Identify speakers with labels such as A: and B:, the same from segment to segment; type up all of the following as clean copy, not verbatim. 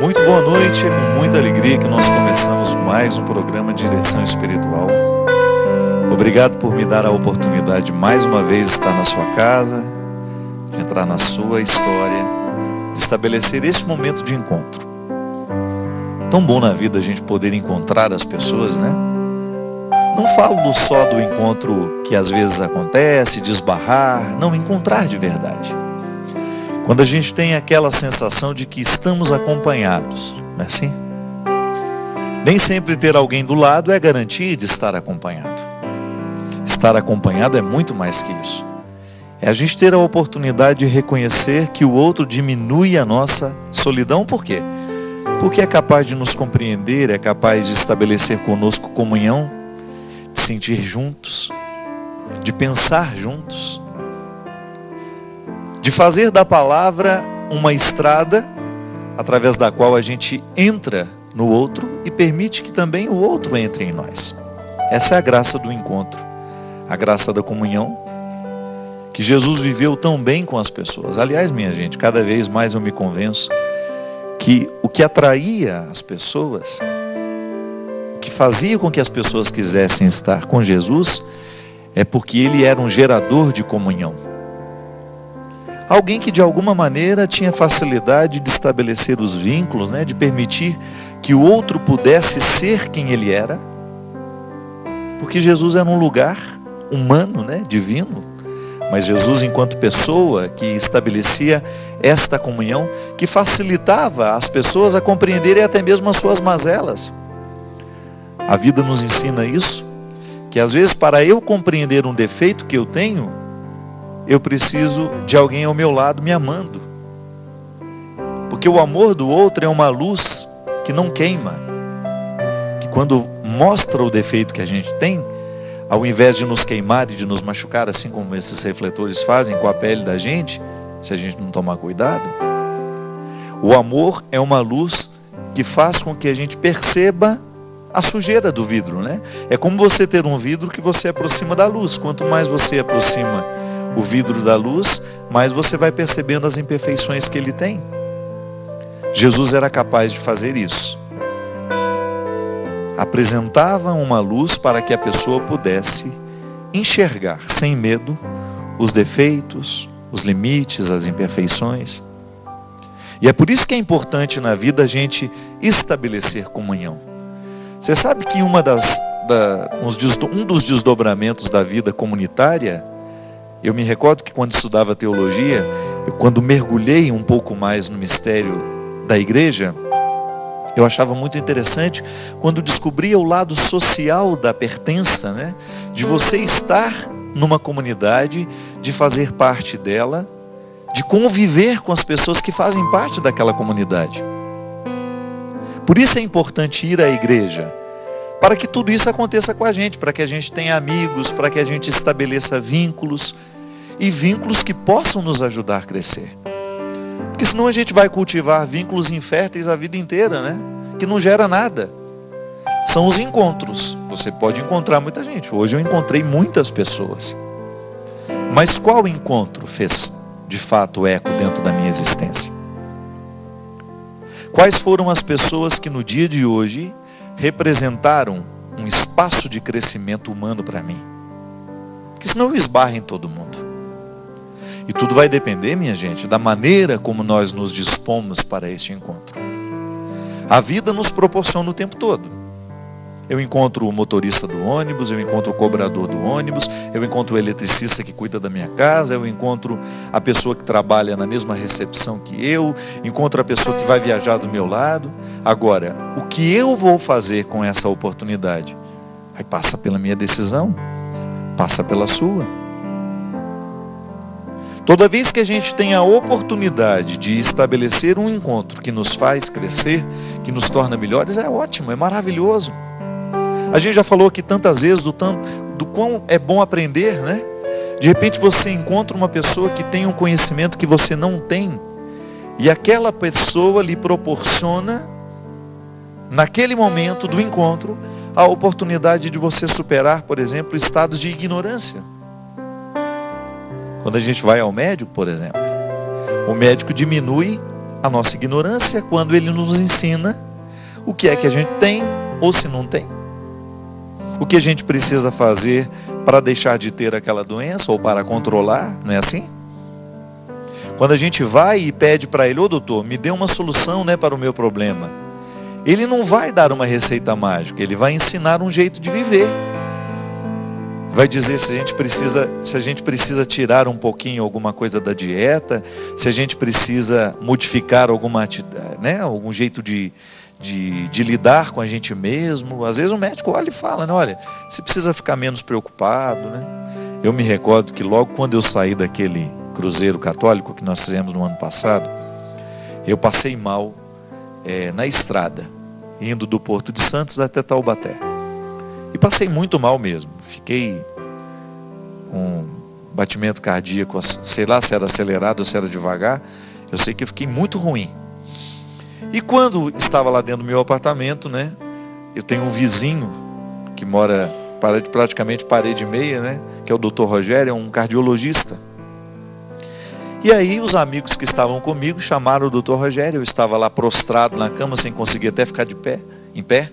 A: Muito boa noite, é com muita alegria que nós começamos mais um programa de direção espiritual. Obrigado por me dar a oportunidade de mais uma vez estar na sua casa, de entrar na sua história, de estabelecer este momento de encontro. Tão bom na vida a gente poder encontrar as pessoas, né? Não falo só do encontro que às vezes acontece, de esbarrar, não, encontrar de verdade. Quando a gente tem aquela sensação de que estamos acompanhados, não é assim? Nem sempre ter alguém do lado é garantia de estar acompanhado. Estar acompanhado é muito mais que isso. É a gente ter a oportunidade de reconhecer que o outro diminui a nossa solidão. Por quê? Porque é capaz de nos compreender, é capaz de estabelecer conosco comunhão, de sentir juntos, de pensar juntos, de fazer da palavra uma estrada através da qual a gente entra no outro e permite que também o outro entre em nós. Essa é a graça do encontro, a graça da comunhão, que Jesus viveu tão bem com as pessoas. Aliás, minha gente, cada vez mais eu me convenço que o que atraía as pessoas, o que fazia com que as pessoas quisessem estar com Jesus, é porque ele era um gerador de comunhão. Alguém que de alguma maneira tinha facilidade de estabelecer os vínculos, né? De permitir que o outro pudesse ser quem ele era. Porque Jesus era um lugar humano, né? Divino. Mas Jesus, enquanto pessoa que estabelecia esta comunhão, que facilitava as pessoas a compreenderem até mesmo as suas mazelas. A vida nos ensina isso, que às vezes para eu compreender um defeito que eu tenho, eu preciso de alguém ao meu lado me amando. Porque o amor do outro é uma luz que não queima. Que quando mostra o defeito que a gente tem, ao invés de nos queimar e de nos machucar, assim como esses refletores fazem com a pele da gente, se a gente não tomar cuidado, o amor é uma luz que faz com que a gente perceba a sujeira do vidro, né? É como você ter um vidro que você aproxima da luz. Quanto mais você aproxima o vidro da luz, mais você vai percebendo as imperfeições que ele tem. Jesus era capaz de fazer isso. Apresentava uma luz para que a pessoa pudesse enxergar sem medo os defeitos, os limites, as imperfeições. E é por isso que é importante na vida a gente estabelecer comunhão. Você sabe que um dos desdobramentos da vida comunitária, eu me recordo que quando estudava teologia, quando mergulhei um pouco mais no mistério da igreja, eu achava muito interessante quando descobria o lado social da pertença, né? De você estar numa comunidade, de fazer parte dela, de conviver com as pessoas que fazem parte daquela comunidade. Por isso é importante ir à igreja, para que tudo isso aconteça com a gente, para que a gente tenha amigos, para que a gente estabeleça vínculos, e vínculos que possam nos ajudar a crescer. Porque senão a gente vai cultivar vínculos inférteis a vida inteira, né? Que não gera nada. São os encontros. Você pode encontrar muita gente. Hoje eu encontrei muitas pessoas. Mas qual encontro fez de fato eco dentro da minha existência? Quais foram as pessoas que no dia de hoje representaram um espaço de crescimento humano para mim? Porque senão eu esbarro em todo mundo. E tudo vai depender, minha gente, da maneira como nós nos dispomos para este encontro. A vida nos proporciona o tempo todo. Eu encontro o motorista do ônibus, eu encontro o cobrador do ônibus, eu encontro o eletricista que cuida da minha casa, eu encontro a pessoa que trabalha na mesma recepção que eu, encontro a pessoa que vai viajar do meu lado. Agora, o que eu vou fazer com essa oportunidade? Aí passa pela minha decisão, passa pela sua. Toda vez que a gente tem a oportunidade de estabelecer um encontro que nos faz crescer, que nos torna melhores, é ótimo, é maravilhoso. A gente já falou aqui tantas vezes do quão é bom aprender, né? De repente você encontra uma pessoa que tem um conhecimento que você não tem, e aquela pessoa lhe proporciona, naquele momento do encontro, a oportunidade de você superar, por exemplo, estados de ignorância. Quando a gente vai ao médico, por exemplo, o médico diminui a nossa ignorância quando Ele nos ensina o que é que a gente tem ou se não tem. O que a gente precisa fazer para deixar de ter aquela doença ou para controlar, não é assim? Quando a gente vai e pede para Ele, ô doutor, me dê uma solução, né, para o meu problema. Ele não vai dar uma receita mágica, Ele vai ensinar um jeito de viver. Vai dizer se a gente precisa tirar um pouquinho alguma coisa da dieta, se a gente precisa modificar algum jeito de lidar com a gente mesmo. Às vezes o médico olha e fala, né, olha, você precisa ficar menos preocupado, né? Eu me recordo que logo quando eu saí daquele cruzeiro católico que nós fizemos no ano passado, eu passei mal na estrada, indo do Porto de Santos até Taubaté. E passei muito mal mesmo. Fiquei com batimento cardíaco, sei lá se era acelerado ou se era devagar. Eu sei que eu fiquei muito ruim. E quando estava lá dentro do meu apartamento, né, eu tenho um vizinho que mora praticamente parede e meia, né, que é o Dr. Rogério, é um cardiologista. E aí os amigos que estavam comigo chamaram o Dr. Rogério. Eu estava lá prostrado na cama, sem conseguir até ficar em pé.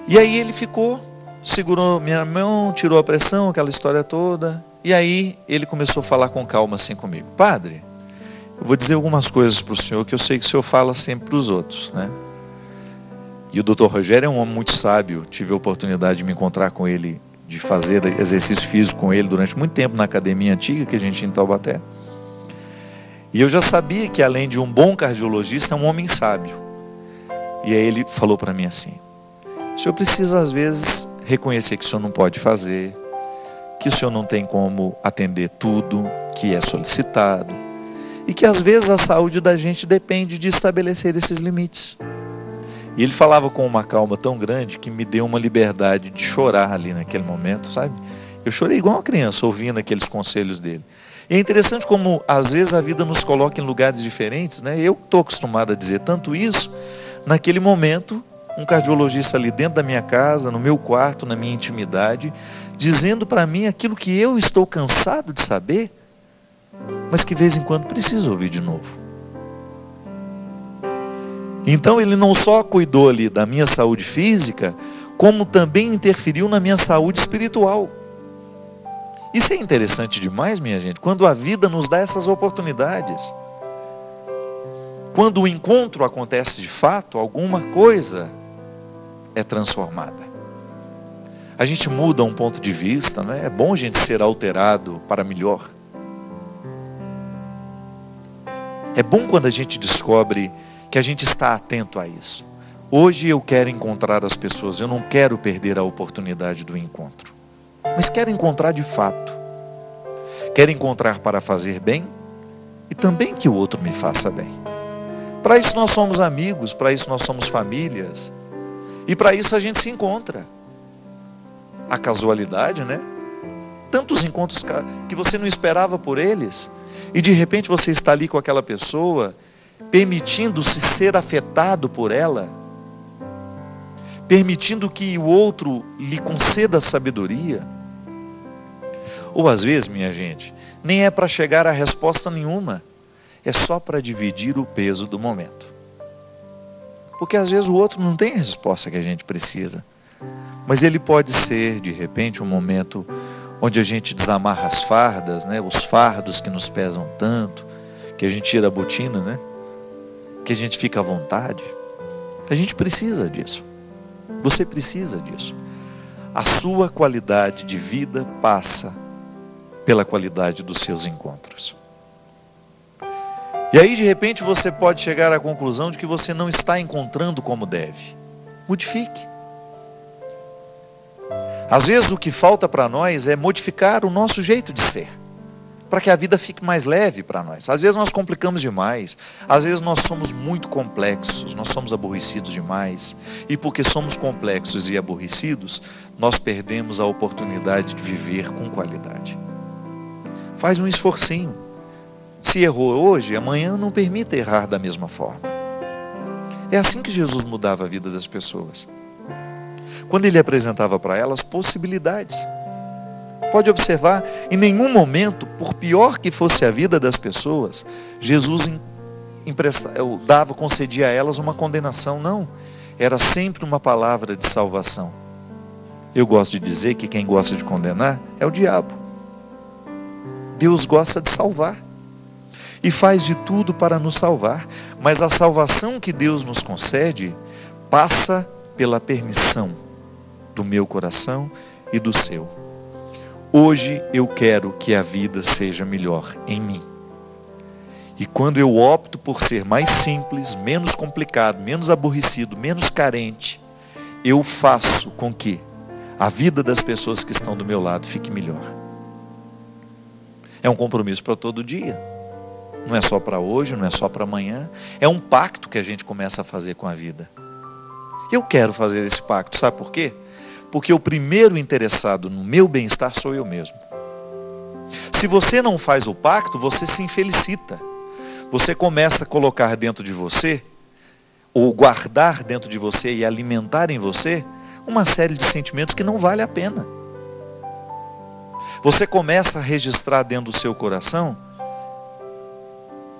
A: E aí ele ficou, segurou minha mão, tirou a pressão, aquela história toda. E aí ele começou a falar com calma assim comigo. Padre, eu vou dizer algumas coisas para o senhor que eu sei que o senhor fala sempre para os outros, né? E o Dr. Rogério é um homem muito sábio. Tive a oportunidade de me encontrar com ele, de fazer exercício físico com ele durante muito tempo na academia antiga que a gente tinha em Taubaté. E eu já sabia que além de um bom cardiologista, é um homem sábio. E aí ele falou para mim assim: o senhor precisa às vezes reconhecer que o senhor não pode fazer, que o senhor não tem como atender tudo que é solicitado, e que às vezes a saúde da gente depende de estabelecer esses limites. E ele falava com uma calma tão grande que me deu uma liberdade de chorar ali naquele momento, sabe? Eu chorei igual uma criança ouvindo aqueles conselhos dele. E é interessante como às vezes a vida nos coloca em lugares diferentes, né? Eu estou acostumado a dizer tanto isso. Naquele momento, um cardiologista ali dentro da minha casa, no meu quarto, na minha intimidade, dizendo para mim aquilo que eu estou cansado de saber, mas que de vez em quando preciso ouvir de novo. Então ele não só cuidou ali da minha saúde física, como também interferiu na minha saúde espiritual. Isso é interessante demais, minha gente, quando a vida nos dá essas oportunidades. Quando o encontro acontece de fato, alguma coisa é transformada. A gente muda um ponto de vista, né? É bom a gente ser alterado para melhor. É bom quando a gente descobre que a gente está atento a isso. Hoje eu quero encontrar as pessoas, eu não quero perder a oportunidade do encontro. Mas quero encontrar de fato. Quero encontrar para fazer bem e também que o outro me faça bem. Para isso nós somos amigos, para isso nós somos famílias. E para isso a gente se encontra. A casualidade, né? Tantos encontros que você não esperava por eles. E de repente você está ali com aquela pessoa, permitindo-se ser afetado por ela, permitindo que o outro lhe conceda sabedoria. Ou às vezes, minha gente, nem é para chegar a resposta nenhuma, é só para dividir o peso do momento. Porque às vezes o outro não tem a resposta que a gente precisa, mas ele pode ser, de repente, um momento onde a gente desamarra as fardas, né? Os fardos que nos pesam tanto, que a gente tira a botina, né? Que a gente fica à vontade. A gente precisa disso. Você precisa disso. A sua qualidade de vida passa pela qualidade dos seus encontros. E aí de repente você pode chegar à conclusão de que você não está encontrando como deve. Modifique. Às vezes o que falta para nós é modificar o nosso jeito de ser, para que a vida fique mais leve para nós. Às vezes nós complicamos demais, às vezes nós somos muito complexos, nós somos aborrecidos demais. E porque somos complexos e aborrecidos, nós perdemos a oportunidade de viver com qualidade. Faz um esforcinho. Se errou hoje, amanhã não permita errar da mesma forma. É assim que Jesus mudava a vida das pessoas. Quando ele apresentava para elas possibilidades. Pode observar, em nenhum momento, por pior que fosse a vida das pessoas, Jesus concedia a elas uma condenação, não. Era sempre uma palavra de salvação. Eu gosto de dizer que quem gosta de condenar é o diabo. Deus gosta de salvar. E faz de tudo para nos salvar. Mas a salvação que Deus nos concede passa pela permissão do meu coração e do seu. Hoje eu quero que a vida seja melhor em mim. E quando eu opto por ser mais simples, menos complicado, menos aborrecido, menos carente, eu faço com que a vida das pessoas que estão do meu lado fique melhor. É um compromisso para todo dia. Não é só para hoje, não é só para amanhã. É um pacto que a gente começa a fazer com a vida. Eu quero fazer esse pacto, sabe por quê? Porque o primeiro interessado no meu bem-estar sou eu mesmo. Se você não faz o pacto, você se infelicita. Você começa a colocar dentro de você, ou guardar dentro de você e alimentar em você, uma série de sentimentos que não vale a pena. Você começa a registrar dentro do seu coração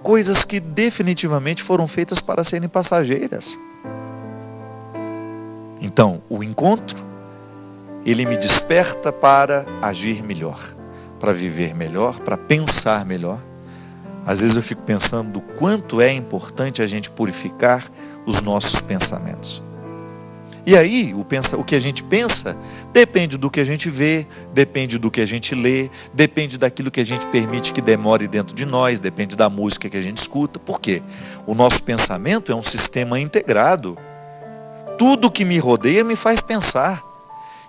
A: coisas que definitivamente foram feitas para serem passageiras. Então, o encontro, ele me desperta para agir melhor, para viver melhor, para pensar melhor. Às vezes eu fico pensando do quanto é importante a gente purificar os nossos pensamentos. E aí, o que a gente pensa depende do que a gente vê, depende do que a gente lê, depende daquilo que a gente permite que demore dentro de nós, depende da música que a gente escuta. Por quê? O nosso pensamento é um sistema integrado. Tudo que me rodeia me faz pensar.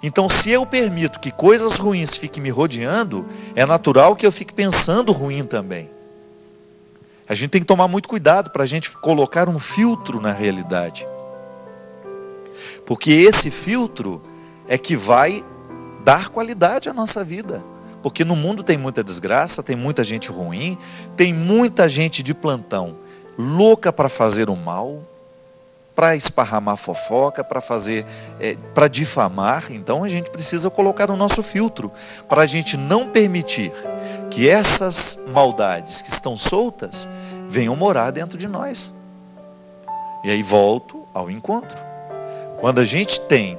A: Então, se eu permito que coisas ruins fiquem me rodeando, é natural que eu fique pensando ruim também. A gente tem que tomar muito cuidado para a gente colocar um filtro na realidade. Porque esse filtro é que vai dar qualidade à nossa vida. Porque no mundo tem muita desgraça, tem muita gente ruim, tem muita gente de plantão, louca para fazer o mal, para esparramar fofoca, para difamar. Então a gente precisa colocar o nosso filtro, para a gente não permitir que essas maldades que estão soltas venham morar dentro de nós. E aí volto ao encontro. Quando a gente tem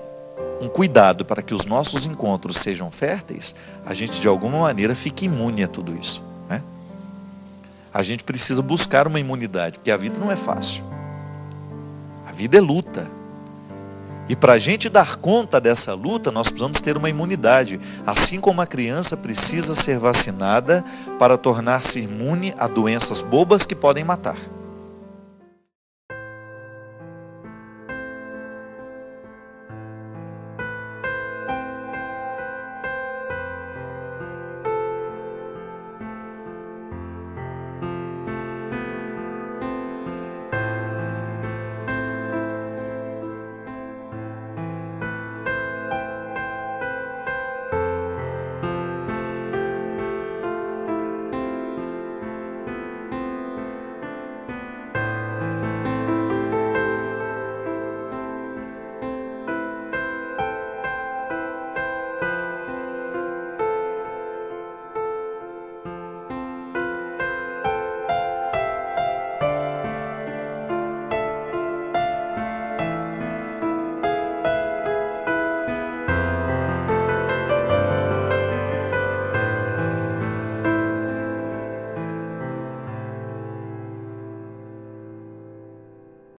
A: um cuidado para que os nossos encontros sejam férteis, a gente de alguma maneira fica imune a tudo isso, né? A gente precisa buscar uma imunidade, porque a vida não é fácil. A vida é luta. E para a gente dar conta dessa luta, nós precisamos ter uma imunidade. Assim como a criança precisa ser vacinada para tornar-se imune a doenças bobas que podem matar.